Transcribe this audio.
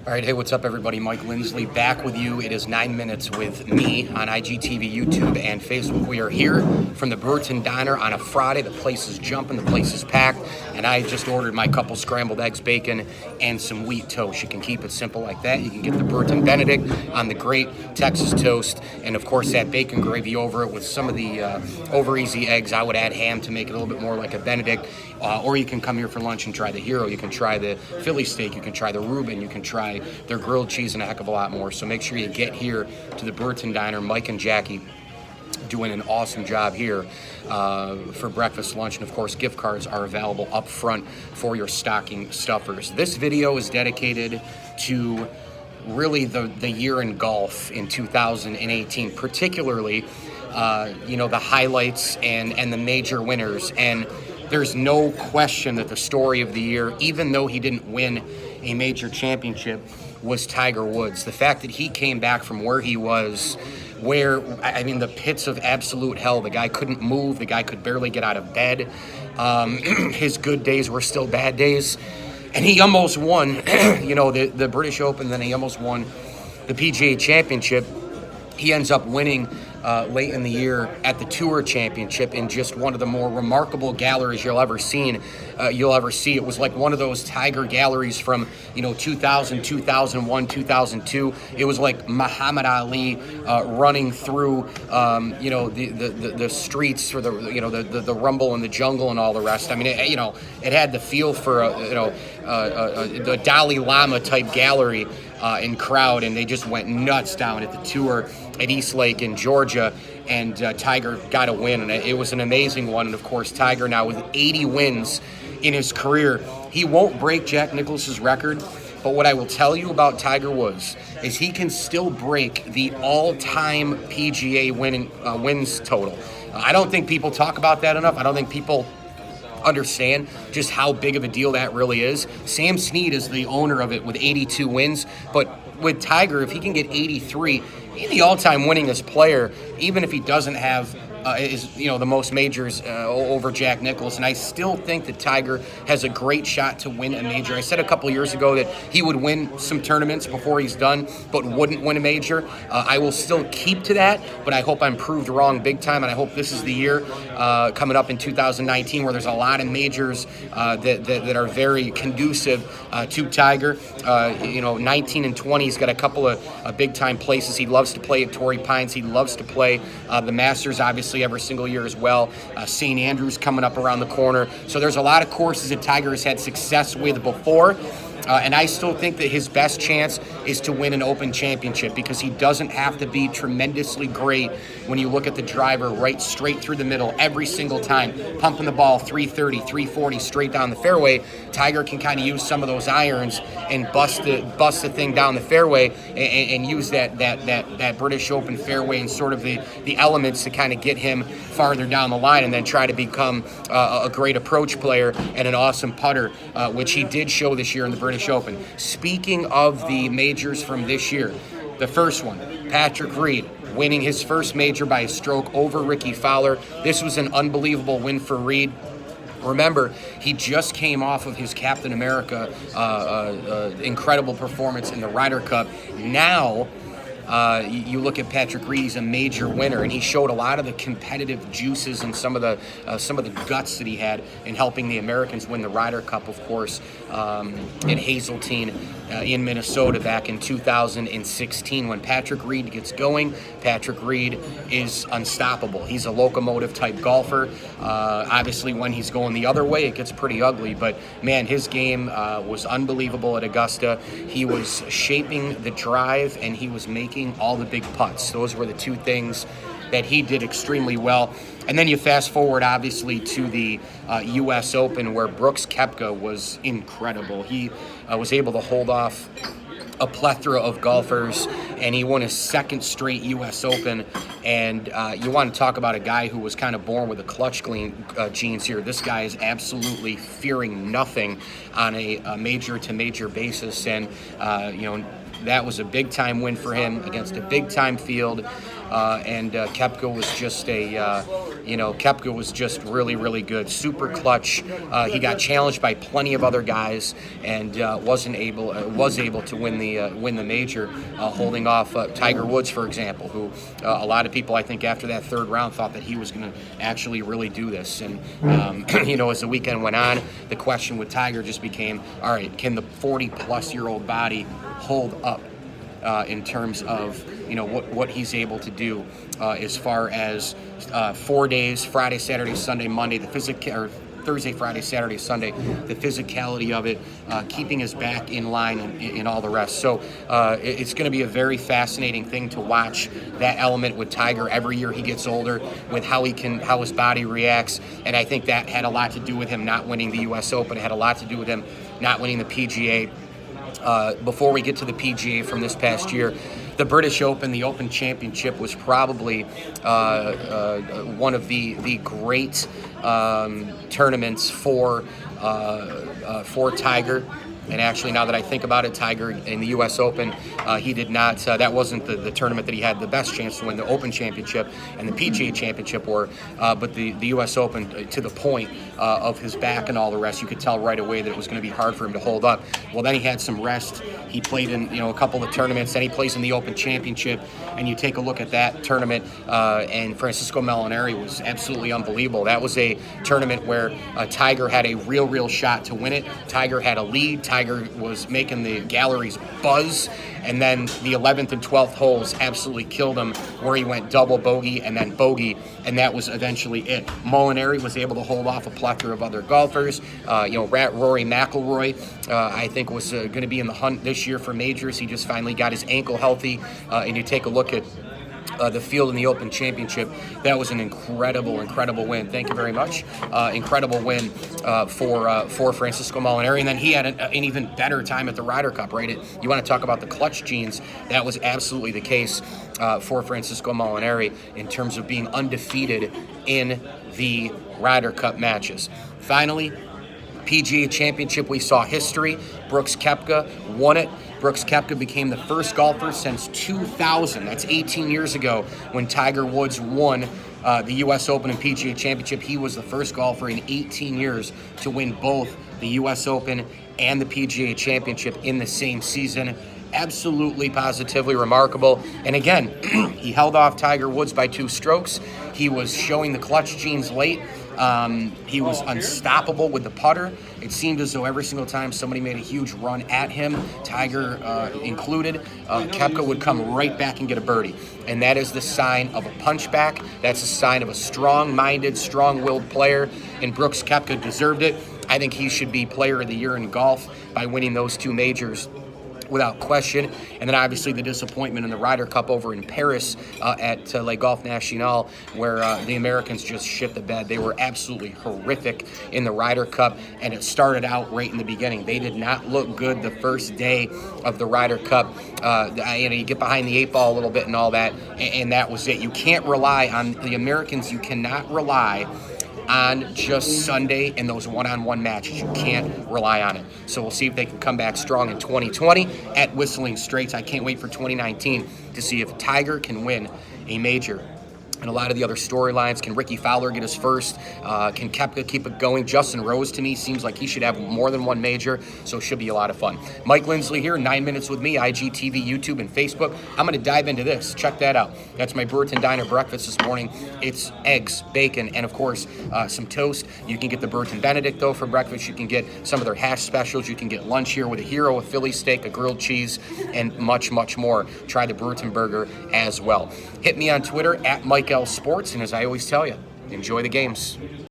All right, hey, what's up, everybody? Mike Lindsley back with you. It is 9 minutes with me on IGTV, YouTube, and Facebook. We are here from the Burton Diner on a Friday. The place is jumping, the place is packed, and I just ordered my couple scrambled eggs, bacon, and some wheat toast. You can keep it simple like that. You can get the Burton Benedict on the great Texas toast, and of course that bacon gravy over it with some of the over easy eggs. I would add ham to make it a little bit more like a Benedict, or you can come here for lunch and try the Hero. You can try the Philly steak, you can try the Reuben, you can try their grilled cheese, and a heck of a lot more. So make sure you get here to the Burton Diner. Mike and Jackie doing an awesome job here for breakfast, lunch, and of course gift cards are available up front for your stocking stuffers. This video is dedicated to really the year in golf in 2018, particularly the highlights and the major winners. And there's no question that the story of the year, even though he didn't win a major championship, was Tiger Woods. The fact that he came back from where he was, the pits of absolute hell. The guy couldn't move. The guy could barely get out of bed. His good days were still bad days. And he almost won, the British Open, then he almost won the PGA Championship. He ends up winning late in the year at the Tour Championship in just one of the more remarkable galleries you'll ever see. It was like one of those Tiger galleries from 2000, 2001, 2002. It was like Muhammad Ali running through the streets for the rumble and the jungle and all the rest. I mean, it had the feel for the Dalai Lama type gallery and crowd, and they just went nuts down at the Tour at East Lake in Georgia, and Tiger got a win, and it was an amazing one. And of course, Tiger now with 80 wins in his career. He won't break Jack Nicklaus's record, but what I will tell you about Tiger Woods is he can still break the all-time PGA wins total. I don't think people talk about that enough. I don't think people understand just how big of a deal that really is. Sam Snead is the owner of it with 82 wins, but with Tiger, if he can get 83, he's the all-time winningest player, even if he doesn't have the most majors over Jack Nicklaus. And I still think that Tiger has a great shot to win a major. I said a couple years ago that he would win some tournaments before he's done, but wouldn't win a major. I will still keep to that, but I hope I'm proved wrong big time, and I hope this is the year coming up in 2019 where there's a lot of majors that are very conducive to Tiger. 19 and 20, he's got a couple of big-time places. He loves to play at Torrey Pines. He loves to play the Masters, obviously, every single year as well. St. Andrews coming up around the corner. So there's a lot of courses that Tiger has had success with before. And I still think that his best chance is to win an Open Championship, because he doesn't have to be tremendously great when you look at the driver right straight through the middle every single time, pumping the ball 330, 340 straight down the fairway. Tiger can kind of use some of those irons and bust the thing down the fairway and use that British Open fairway and sort of the elements to kind of get him farther down the line, and then try to become a great approach player and an awesome putter, which he did show this year in the British Open. Speaking of the majors from this year, the first one, Patrick Reed winning his first major by a stroke over Ricky Fowler. This was an unbelievable win for Reed. Remember, he just came off of his Captain America incredible performance in the Ryder Cup. Now, you look at Patrick Reed, he's a major winner, and he showed a lot of the competitive juices and some of the guts that he had in helping the Americans win the Ryder Cup, of course, in Hazeltine in Minnesota back in 2016. When Patrick Reed gets going, Patrick Reed is unstoppable. He's a locomotive type golfer. Obviously, when he's going the other way, it gets pretty ugly, but man, his game was unbelievable at Augusta. He was shaping the drive, and he was making all the big putts. Those were the two things that he did extremely well. And then you fast forward, obviously, to the U.S. Open, where Brooks Koepka was incredible. He was able to hold off a plethora of golfers, and he won his second straight U.S. Open. And you want to talk about a guy who was kind of born with a clutch genes here. This guy is absolutely fearing nothing on a major-to-major basis, and that was a big-time win for him against a big-time field. And Koepka was just Koepka was just really, really good, super clutch. He got challenged by plenty of other guys and was able to win the major, holding off Tiger Woods, for example, who a lot of people, I think, after that third round thought that he was going to actually really do this. And as the weekend went on, the question with Tiger just became, all right, can the 40-plus-year-old body hold up in terms of what he's able to do as far as 4 days, Friday, Saturday, Sunday, Monday, or Thursday, Friday, Saturday, Sunday, the physicality of it, keeping his back in line and all the rest. So it's going to be a very fascinating thing to watch, that element with Tiger every year he gets older, with how his body reacts. And I think that had a lot to do with him not winning the U.S. Open. It had a lot to do with him not winning the PGA. Before we get to the PGA from this past year, the British Open, the Open Championship, was probably one of the great tournaments for Tiger. And actually, now that I think about it, Tiger in the U.S. Open, he did not. That wasn't the tournament that he had the best chance to win. The Open Championship and the PGA Championship were, but the U.S. Open, to the point of his back and all the rest, you could tell right away that it was going to be hard for him to hold up. Well, then he had some rest. He played in a couple of tournaments. Then he plays in the Open Championship, and you take a look at that tournament, and Francisco Molinari was absolutely unbelievable. That was a tournament where Tiger had a real shot to win it. Tiger had a lead. Tiger was making the galleries buzz, and then the 11th and 12th holes absolutely killed him, where he went double bogey and then bogey, and that was eventually it. Molinari was able to hold off a plethora of other golfers. Rory McIlroy, I think, was going to be in the hunt this year for majors. He just finally got his ankle healthy, and you take a look at the field in the Open Championship. That was an incredible win. Thank you very much. Incredible win for Francisco Molinari. And then he had an even better time at the Ryder Cup, right? You want to talk about the clutch genes. That was absolutely the case for Francisco Molinari in terms of being undefeated in the Ryder Cup matches. Finally, PGA Championship, we saw history. Brooks Koepka won it. Brooks Koepka became the first golfer since 2000, that's 18 years ago, when Tiger Woods won the U.S. Open and PGA Championship. He was the first golfer in 18 years to win both the U.S. Open and the PGA Championship in the same season. Absolutely, positively remarkable. And again, he held off Tiger Woods by 2 strokes. He was showing the clutch genes late. He was unstoppable with the putter. It seemed as though every single time somebody made a huge run at him, Tiger included, Koepka would come right back and get a birdie. And that is the sign of a punchback. That's a sign of a strong-minded, strong-willed player. And Brooks Koepka deserved it. I think he should be Player of the Year in golf by winning those 2 majors, without question. And then obviously the disappointment in the Ryder Cup over in Paris at Le Golf National, where the Americans just shit the bed. They were absolutely horrific in the Ryder Cup, and it started out right in the beginning. They did not look good the first day of the Ryder Cup. You get behind the 8 ball a little bit and all that, and that was it. You can't rely on the Americans. You cannot rely on just Sunday and those one-on-one matches. You can't rely on it. So we'll see if they can come back strong in 2020 at Whistling Straits. I can't wait for 2019 to see if Tiger can win a major. And a lot of the other storylines. Can Ricky Fowler get his first? Can Koepka keep it going? Justin Rose, to me, seems like he should have more than 1 major, so it should be a lot of fun. Mike Lindsley here, 9 Minutes with me, IGTV, YouTube, and Facebook. I'm going to dive into this. Check that out. That's my Burton Diner breakfast this morning. It's eggs, bacon, and, of course, some toast. You can get the Burton Benedict, though, for breakfast. You can get some of their hash specials. You can get lunch here with a hero, a Philly steak, a grilled cheese, and much, much more. Try the Burton Burger as well. Hit me on Twitter, at Mike L Sports, and as I always tell you, enjoy the games.